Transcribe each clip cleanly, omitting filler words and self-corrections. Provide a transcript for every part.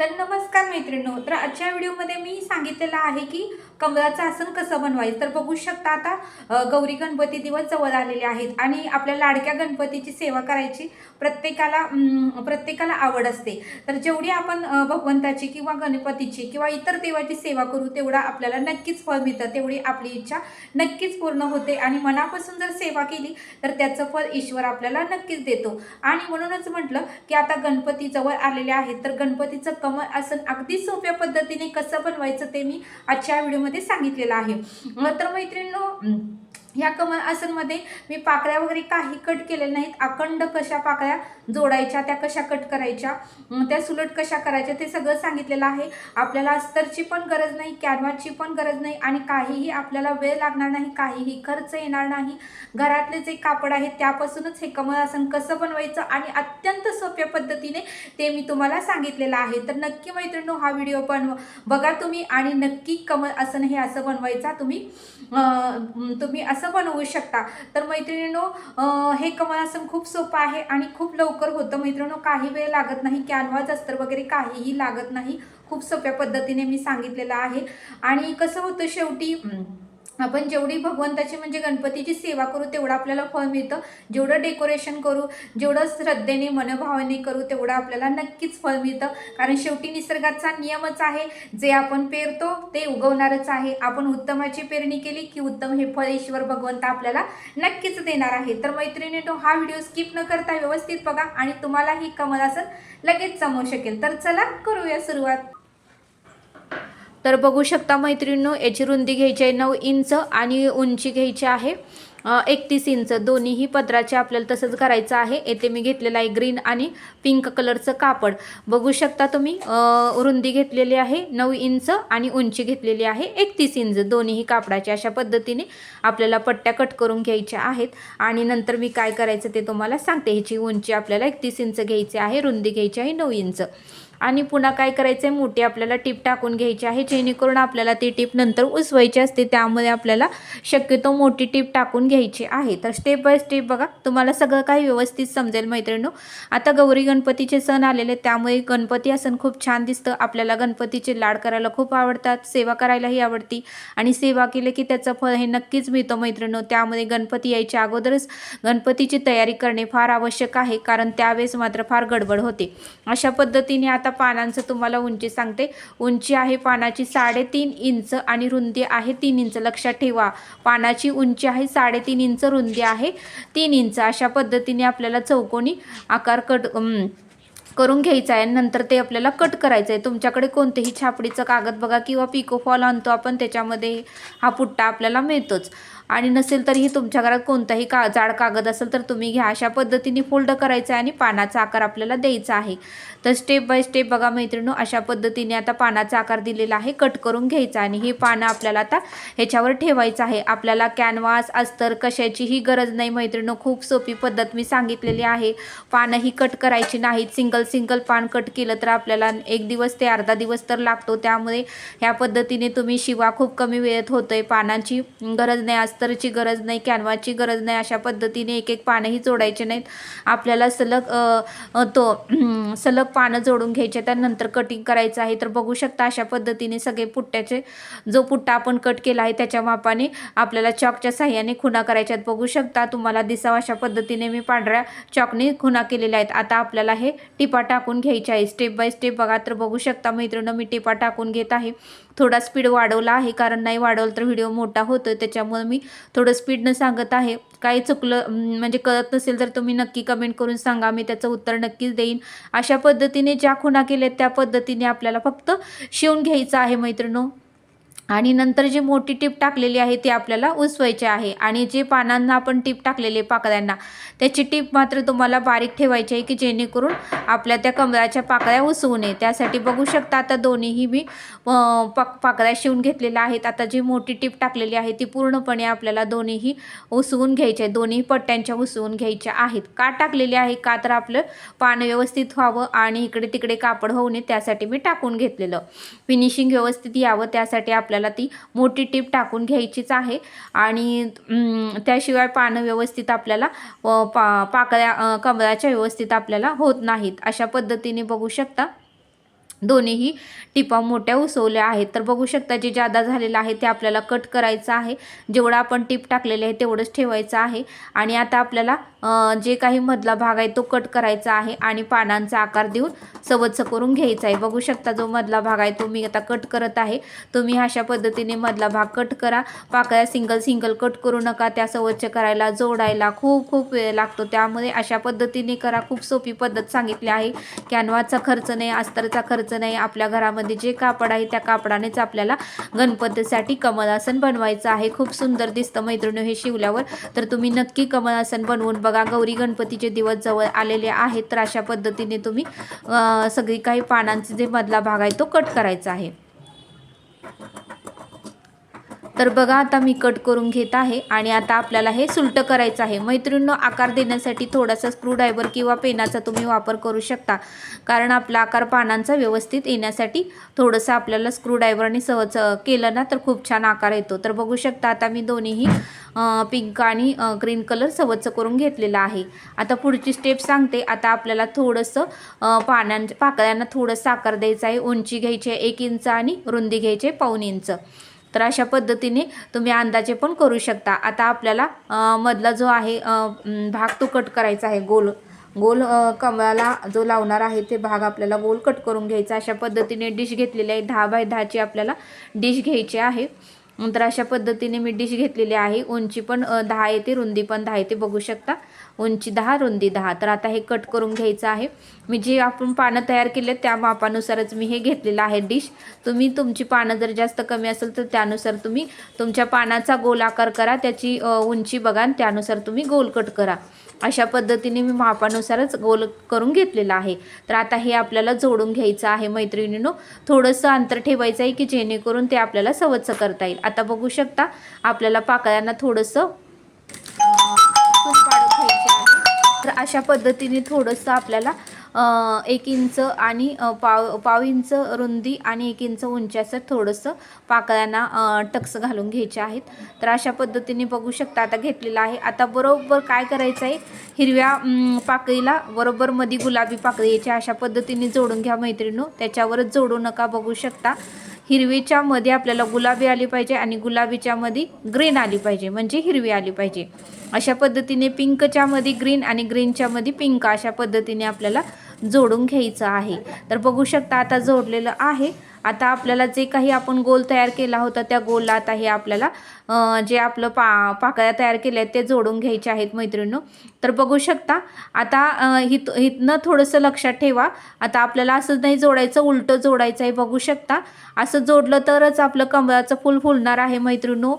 तर नमस्कार मैत्रिणींनो, तर आजच्या व्हिडिओमध्ये मी सांगितलेलं आहे की कमळाचं आसन कसं बनवायचं. तर बघू शकता आता गौरी गणपती दिवस जवळ आलेले आहेत आणि आपल्या लाडक्या गणपतीची सेवा करायची प्रत्येकाला आवड असते. तर जेवढी आपण भगवंताची किंवा गणपतीची किंवा इतर देवाची सेवा करू तेवढा आपल्याला नक्कीच फळ मिळतं, तेवढी आपली इच्छा नक्कीच पूर्ण होते आणि मनापासून जर सेवा केली तर त्याचं फळ ईश्वर आपल्याला नक्कीच देतो. आणि म्हणूनच म्हटलं की आता गणपती जवळ आलेले आहेत, तर गणपतीचं कमळ आसन अगदी सोप्या पद्धतीने कसं बनवायचं ते मी आजच्या व्हिडिओमध्ये सांगितलेलं आहे. तर मैत्रिणींनो, या कमळ आसनमध्ये मी पाकळ्या वगैरे काही कट केलेल्या नाहीत. अखंड कशा पाकळ्या जोडायच्या, त्या कशा कट करायच्या, त्या सुलट कशा करायच्या ते सगळं सांगितलेलं आहे. आपल्याला अस्तरची पण गरज नाही, कॅनव्हासची पण गरज नाही आणि काहीही आपल्याला वेळ लागणार नाही, काहीही खर्च येणार नाही. घरातले जे कापड आहे त्यापासूनच हे कमळ आसन कसं बनवायचं आणि अत्यंत सोप्या पद्धतीने ते मी तुम्हाला सांगितलेलं आहे. तर नक्की मैत्रिणींनो, हा व्हिडिओ पण बघा तुम्ही आणि नक्की कमळ आसन हे असं बनवायचा तुम्ही असं बनवू शकता. तर मैत्रिणींनो, हे कमळ आसन खूप सोपं आहे आणि खूप लवकर होतं मैत्रिणींनो. काही वेळ लागत नाही, कॅनव्हास अस्तर वगैरे काहीही लागत नाही. खूप सोप्या पद्धतीने मी सांगितलेलं आहे. आणि कसं होतं शेवटी आपण जेवढी भगवंताची म्हणजे गणपतीची सेवा करू तेवढं आपल्याला फळ मिळतं. जेवढं डेकोरेशन करू, जेवढं श्रद्धेने मनोभावाने करू तेवढं आपल्याला नक्कीच फळ मिळतं. कारण शेवटी निसर्गाचा नियमच आहे, जे आपण पेरतो ते उगवणारच आहे. आपण उत्तमाची पेरणी केली की उत्तम हे फळ ईश्वर भगवंत आपल्याला नक्कीच देणार आहे. तर मैत्रिणींनो, हा व्हिडिओ स्किप न करता व्यवस्थित बघा आणि तुम्हाला ही कमळ आसन लगेच जमू शकेल. तर चला करूया सुरुवात. तर बघू शकता मैत्रिणींनो, याची रुंदी घ्यायची आहे 9 इंच आणि उंची घ्यायची आहे 31 इंच. दोन्हीही पदराचे आपल्याला तसंच करायचं आहे. येथे मी घेतलेलं आहे ग्रीन आणि पिंक कलरचं कापड. बघू शकता तुम्ही, रुंदी घेतलेली आहे 9 इंच आणि उंची घेतलेली आहे 31 इंच. दोन्हीही कापडाचे अशा पद्धतीने आपल्याला पट्ट्या कट करून घ्यायच्या आहेत. आणि नंतर मी काय करायचं ते तुम्हाला सांगते. ह्याची उंची आपल्याला 31 इंच घ्यायची आहे, रुंदी घ्यायची आहे 9 इंच. आणि पुन्हा काय करायचं आहे, मोठी आपल्याला टीप टाकून घ्यायची आहे, जेणेकरून आपल्याला ती टीप नंतर उसवायची असते. त्यामुळे आपल्याला शक्यतो मोठी टीप टाकून घ्यायची आहे. तर स्टेप बाय स्टेप बघा, तुम्हाला सगळं काही व्यवस्थित समजेल मैत्रिणींनो. आता गौरी गणपतीचे सण आलेले, त्यामुळे गणपती आसन खूप छान दिसतं. आपल्याला गणपतीचे लाड करायला खूप आवडतात, सेवा करायलाही आवडती आणि सेवा केली की त्याचं फळ हे नक्कीच मिळतं मैत्रिणींनो. त्यामुळे गणपती यायच्या अगोदरच गणपतीची तयारी करणे फार आवश्यक आहे, कारण त्यावेळेस मात्र फार गडबड होते. अशा पद्धतीने आता पानांचं तुम्हाला उंची सांगते. उंची आहे पानाची 3.5 इंच आणि रुंदी आहे 3 इंच. लक्षात ठेवा, पानाची उंची आहे 3.5 इंच, रुंदी आहे 3 इंच. अशा पद्धतीने आपल्याला चौकोनी आकार करून घ्यायचं आहे. नंतर ते आपल्याला कट करायचं आहे. तुमच्याकडे कोणतेही छापडीचं कागद बघा किंवा पिको फॉल आणतो आपण, त्याच्यामध्ये हा पुट्टा आपल्याला मिळतोच. आणि नसेल तरीही तुमच्या घरात कोणताही जाड कागद असेल तर तुम्ही घ्या. अशा पद्धतीने फोल्ड करायचं आहे आणि पानाचा आकार आपल्याला द्यायचा आहे. तर स्टेप बाय स्टेप बघा मैत्रिणींनो, अशा पद्धतीने आता पानाचा आकार दिलेला आहे, कट करून घ्यायचा आणि ही पानं आपल्याला आता ह्याच्यावर ठेवायचं आहे. आपल्याला कॅनव्हास अस्तर कशाचीही गरज नाही मैत्रिणींनो. खूप सोपी पद्धत मी सांगितलेली आहे. पानं ही कट करायची नाहीत. सिंगल पान कट केलं तर आपल्याला 1 दिवस ते अर्धा दिवस तर लागतो. त्यामुळे ह्या पद्धतीने तुम्ही शिवा खूप कमी वेळेत होतोय. पानांची गरज नाही, अस्तरची गरज नाही, कॅनव्हासची गरज नाही. अशा पद्धतीने एक एक पानंही जोडायचे नाहीत. आपल्याला सलग पानं जोडून घ्यायचे, त्यानंतर कटिंग करायचं आहे. तर बघू शकता अशा पद्धतीने सगळे पुट्ट्याचे जो पुट्टा आपण कट केला आहे त्याच्या मापाने आपल्याला चॉकच्या साह्याने खुणा करायच्यात. बघू शकता, तुम्हाला दिसावं अशा पद्धतीने मी पांढऱ्या चॉकने खुणा केलेल्या आहेत. आता आपल्याला हे टिपा टाकून घ्यायच्या आहे स्टेप बाय स्टेप बघा. तर बघू शकता मैत्रिणींनो, मी टिपा टाकून घेत आहे. थोडा स्पीड वाढवला आहे, कारण नाही वाढवलं तर व्हिडिओ मोठा होतोय, त्याच्यामुळे मी थोडं स्पीडनं सांगत आहे. काही चुकलं म्हणजे कळत नसेल तर तुम्ही नक्की कमेंट करून सांगा, मी त्याचं उत्तर नक्कीच देईन. अशा पद्धतीने ज्या खुणा केल्यात त्या पद्धतीने आपल्याला फक्त शिवून घ्यायचं आहे मैत्रिणींनो. आणि नंतर जी मोठी टीप टाकलेली आहे ती आपल्याला उसवायची आहे. आणि जे पानांना आपण टीप टाकलेली पाकळ्यांना, त्याची टीप मात्र तुम्हाला बारीक ठेवायची आहे की जेणेकरून आपल्या त्या कमळाच्या पाकळ्या उसवू नये. त्यासाठी बघू शकता आता दोन्हीही मी पाकळ्या शिवून घेतलेल्या आहेत. आता जी मोठी टीप टाकलेली आहे ती पूर्णपणे आपल्याला दोन्हीही उसवून घ्यायचे आहे, दोन्ही पट्ट्यांच्या उसवून घ्यायच्या आहेत. का टाकलेली आहे, का तर आपलं पान व्यवस्थित व्हावं आणि इकडे तिकडे कापड होऊ नये, त्यासाठी मी टाकून घेतलेलं. फिनिशिंग व्यवस्थित यावं त्यासाठी आपल्याला ती मोठी टीप टाकून घ्यायचीच आहे. आणि त्याशिवाय पानं व्यवस्थित आपल्याला पाकळ्या कमळाच्या व्यवस्थित आपल्याला होत नाहीत. अशा पद्धतीने बघू शकता दोन्हीही टिपा मोठ्या उसवल्या आहेत. तर बघू शकता जे जादा झालेलं आहे ते आपल्याला कट करायचं आहे. जेवढा आपण टिप टाकलेले आहे तेवढंच ठेवायचं आहे. आणि आता आपल्याला जे काही मधला भाग आहे तो कट करायचा आहे आणि पानांचा आकार देऊन सवच्च करून घ्यायचा आहे. बघू शकता जो मधला भाग आहे तो मी आता कट करत आहे. तुम्ही अशा पद्धतीने मधला भाग कट करा. पाकळ्या सिंगल कट करू नका. त्या सवच्च करायला जोडायला खूप वेळ लागतो. त्यामुळे अशा पद्धतीने करा. खूप सोपी पद्धत सांगितली आहे. कॅनव्हाचा खर्च नाही, अस्तरचा खर्च नाही. आपल्या घरामध्ये जे कापड आहे त्या कापडानेच आपल्याला गणपतीसाठी कमलासन बनवायचं आहे. खूप सुंदर दिसतं मैत्रिणी हे शिवल्यावर. तर तुम्ही नक्की कमलासन बनवून बघा. गौरी गणपतीचे दिवस जवळ आलेले आहेत. तर अशा पद्धतीने तुम्ही सगळी काही पानांचे जे मधला भाग आहे तो कट करायचा आहे. तर बघा आता मी कट करून घेत आहे आणि आता आपल्याला हे सुलट करायचं आहे. मैत्रिणींनो आकार देण्यासाठी थोडासा स्क्रूड्रायव्हर किंवा पेनाचा तुम्ही वापर करू शकता. कारण आपला आकार पानांचा व्यवस्थित येण्यासाठी थोडंसं आपल्याला स्क्रूड्रायव्हरने सहज केलं ना तर खूप छान आकार येतो. तर बघू शकता आता मी दोन्हीही पिंक आणि ग्रीन कलर सवच्च करून घेतलेला आहे. आता पुढची स्टेप सांगते. आता आपल्याला थोडंसं पाकळ्यांना थोडंसं आकार द्यायचा आहे. उंची घ्यायची आहे 1 इंच आणि रुंदी घ्यायची आहे 1.25 इंच. तर अशा पद्धतीने तुम्ही अंदाजे पण करू शकता. आता आपल्याला मधला जो आहे भाग तो कट करायचा आहे. गोल कमळाला जो लावणार आहे ते भाग आपल्याला गोल कट करून घ्यायचा. अशा पद्धतीने डिश घेतलेली आहे. 10 बाय 10ची आपल्याला डिश घ्यायची आहे. नंतर अशा पद्धतीने मी डिश घेतलेली आहे. उंची पण 10 येते, रुंदी पण 10 येते. बघू शकता उंची 10 रुंदी 10. तर आता हे कट करून घ्यायचं आहे. मी जे आपण पानं तयार केले त्या मापानुसारच मी हे घेतलेलं आहे डिश. तुम्ही तुमची पानं जर जास्त कमी असेल तर त्यानुसार तुम्ही तुमच्या पानाचा गोल आकार करा. त्याची उंची बघा आणि त्यानुसार तुम्ही गोल कट करा. अशा पद्धतीने मी मापानुसारच गोल करून घेतलेला आहे. तर आता हे आपल्याला जोडून घ्यायचं आहे मैत्रिणींनो. थोडंसं अंतर ठेवायचं आहे की जेणेकरून ते आपल्याला सवच्च करता येईल. आता बघू शकता आपल्याला पाकळ्यांना थोडंसं पाडून घ्यायचे आहे. तर अशा पद्धतीने थोडंसं आपल्याला 1 इंच आणि पाव इंच रुंदी आणि 1 इंच उंची असं थोडंसं पाकळ्यांना टक्स घालून घ्यायचे आहेत. तर अशा पद्धतीने बघू शकता आता घेतलेलं आहे. आता बरोबर काय करायचं आहे, हिरव्या पाकळीला बरोबर मध्ये गुलाबी पाकळी यायची अशा पद्धतीने जोडून घ्या मैत्रिणींनो. त्याच्यावरच जोडू नका. बघू शकता हिरवीच्या मध्ये आपल्याला गुलाबी आली पाहिजे आणि गुलाबीच्या मध्ये ग्रीन आली पाहिजे, म्हणजे हिरवी आली पाहिजे. अशा पद्धतीने पिंकच्या मध्ये ग्रीन आणि ग्रीनच्या मध्ये पिंक अशा पद्धतीने आपल्याला जोडून घ्यायचं आहे. तर बघू शकता आता जोडलेलं आहे. आता आपल्याला जे काही आपण गोल तयार केला होता त्या गोलला आता हे आपल्याला जे आपलं पाकळ्या तयार केल्या आहेत ते जोडून घ्यायचे आहेत मैत्रिणींनो. तर बघू शकता आता इथनं थोडंसं लक्षात ठेवा. आता आपल्याला असं नाही जोडायचं, उलटं जोडायचं आहे. बघू शकता असं जोडलं तरच आपलं कमळाचं फूल फुलणार आहे मैत्रिणींनो.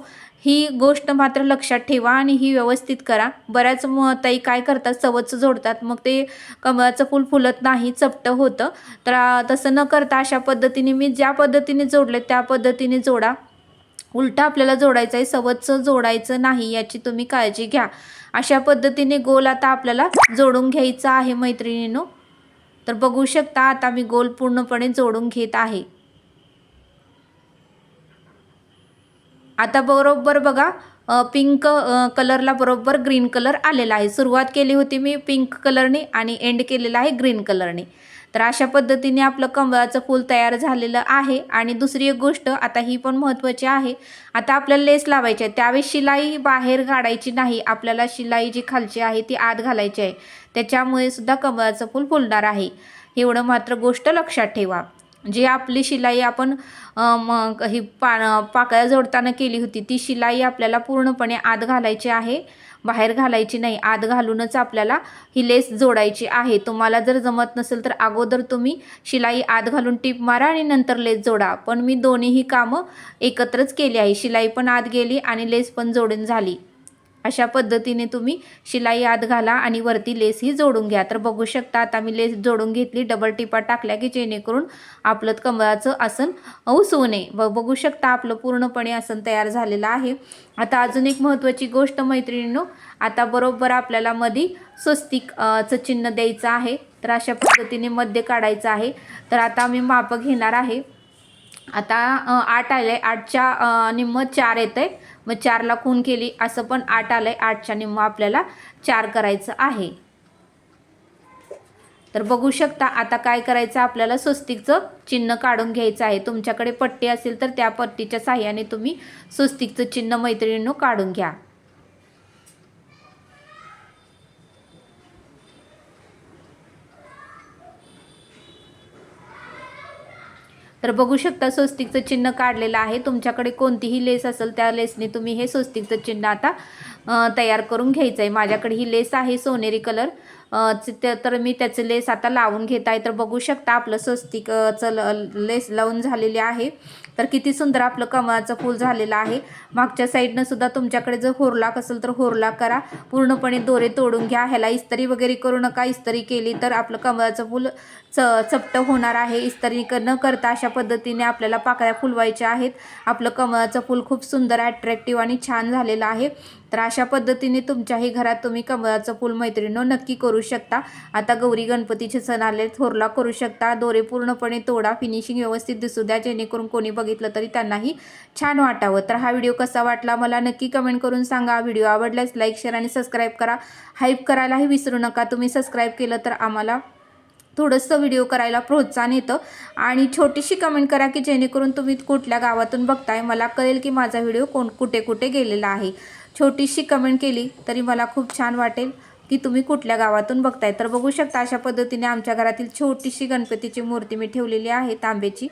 ही गोष्ट मात्र लक्षात ठेवा आणि ही व्यवस्थित करा. बऱ्याच ताई काय करतात सवच्च जोडतात, मग ते कमळाचं फूल फुलत नाही, चपटं होतं. तर तसं न करता अशा पद्धतीने मी ज्या पद्धतीने जोडले त्या पद्धतीने जोडा. उलटा आपल्याला जोडायचं आहे, सवच्च जोडायचं नाही, याची तुम्ही काळजी घ्या. अशा पद्धतीने गोल आता आपल्याला जोडून घ्यायचा आहे मैत्रिणींनो. तर बघू शकता आता मी गोल पूर्णपणे जोडून घेत आहे. आता बरोबर बघा पिंक कलरला बरोबर ग्रीन कलर आलेला आहे. सुरुवात केली होती मी पिंक कलरने आणि एंड केलेला आहे ग्रीन कलरने. तर अशा पद्धतीने आपलं कमळाचं फूल तयार झालेलं आहे. आणि दुसरी एक गोष्ट आता ही पण महत्त्वाची आहे. आता आपल्याला लेस लावायची आहे, त्यावेळेस शिलाई बाहेर काढायची नाही. आपल्याला शिलाई जी खालची आहे ती आत घालायची आहे. त्याच्यामुळे सुद्धा कमळाचं फूल फुलणार आहे. एवढं मात्र गोष्ट लक्षात ठेवा. जी आपली शिलाई आपण मग ही पाकळ्या जोडताना केली होती ती शिलाई आपल्याला पूर्णपणे आत घालायची आहे, बाहेर घालायची नाही. आत घालूनच आपल्याला ही लेस जोडायची आहे. तुम्हाला जर जमत नसेल तर अगोदर तुम्ही शिलाई आत घालून टिप मारा आणि नंतर लेस जोडा. पण मी दोन्हीही कामं एकत्रच केली आहे. शिलाई पण आत गेली आणि लेस पण जोडून झाली. अशा पद्धतीने तुम्ही शिलाई आत घाला आणि वरती लेस ही जोडून घ्या. तर बघू शकता आता मी लेस जोडून घेतली, डबल टिपा टाकल्या की जेणेकरून आपलं कमळाचं आसन उसवू नये. बघू शकता आपलं पूर्णपणे आसन तयार झालेलं आहे. आता अजून एक महत्त्वाची गोष्ट मैत्रिणींनो, आता बरोबर आपल्याला मध्ये स्वस्तिकचं चिन्ह द्यायचं आहे. तर अशा पद्धतीने मध्य काढायचं आहे. तर आता मी माप घेणार आहे. आता 8 आले, 8च्या निम्म 4 येतंय, मग 4ला खून केली असं पण 8 आलंय. 8च्या निम्म आपल्याला 4 करायचं आहे. तर बघू शकता आता काय करायचं, आपल्याला स्वस्तिकचं चिन्ह काढून घ्यायचं आहे. तुमच्याकडे पट्टी असेल तर त्या पट्टीच्या साह्याने तुम्ही स्वस्तिकचं चिन्ह मैत्रिणींनो काढून घ्या. तर बघू शकता स्वस्तिकचं चिन्ह काढलेलं आहे. तुमच्याकडे कोणतीही लेस असेल त्या लेसने तुम्ही हे स्वस्तिकचं चिन्ह आता तयार करून घ्यायचं आहे. माझ्याकडे ही लेस आहे सोनेरी कलर, तर मी त्याचं लेस आता लावून घेत आहे. तर बघू शकता आपलं स्वस्तिकचं लेस लावून झालेले आहे. तर किती सुंदर आपलं कमळाचं फूल झालेलं आहे. मागच्या साईडनं सुद्धा तुमच्याकडे जर होरलाक असेल तर होरलाक करा. पूर्णपणे दोरे तोडून घ्या. ह्याला इस्त्री वगैरे करू नका. इस्त्री केली तर आपलं कमळाचं फूल चपटं होणार आहे. इस्त्री न करता अशा पद्धतीने आपल्याला पाकळ्या फुलवायच्या आहेत. आपलं कमळाचं फूल खूप सुंदर अट्रॅक्टिव्ह आणि छान झालेलं आहे. तर अशा पद्धतीने तुमच्याही घरात तुम्ही कमळाचं फूल मैत्रिणींनो नक्की करू शकता. आता गौरी गणपतीचे सण आले, थोरला करू शकता. दोरे पूर्णपणे तोडा, फिनिशिंग व्यवस्थित दिसू द्या, जेणेकरून कोणी बघितलं तरी त्यांनाही छान वाटावं. तर हा व्हिडिओ कसा वाटला मला नक्की कमेंट करून सांगा. व्हिडिओ आवडल्यास लाईक, शेअर आणि सबस्क्राईब करा. हाईप करायलाही विसरू नका. तुम्ही सबस्क्राईब केलं तर आम्हाला थोडंसं व्हिडिओ करायला प्रोत्साहन येतं. आणि छोटीशी कमेंट करा की जेणेकरून तुम्ही कुठल्या गावातून बघताय मला कळेल की माझा व्हिडिओ कुठे कुठे गेलेला आहे. छोटीशी कमेंट केली तरी मला खूप छान वाटेल की तुम्ही कुठल्या गावातून बघताय. तर बघू शकता अशा पद्धतीने आमच्या घरातील छोटीशी गणपतीची मूर्ती मी ठेवलेली आहे तांब्याची.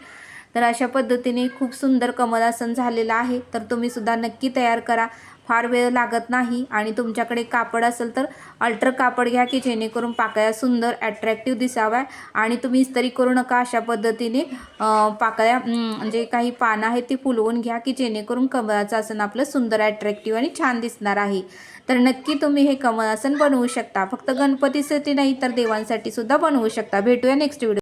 तर अशा पद्धतीने खूप सुंदर कमलासन झालेलं आहे. तर तुम्ही सुद्धा नक्की तयार करा. फार वेळ लागत नाही. आणि तुमच्याकडे कापड असेल तर अल्टर कापड घ्या की जेणेकरून पाकळ्या सुंदर अट्रॅक्टिव्ह दिसाव्या. आणि तुम्ही इस्त्री करू नका. अशा पद्धतीने पाकळ्या म्हणजे काही पानं आहेत ती फुलवून घ्या की जेणेकरून कमळाचं आसन आपलं सुंदर अट्रॅक्टिव्ह आणि छान दिसणार आहे. तर नक्की तुम्ही हे कमळासन बनवू शकता. फक्त गणपतीसाठी नाही तर देवांसाठी सुद्धा बनवू शकता. भेटूया नेक्स्ट व्हिडिओ.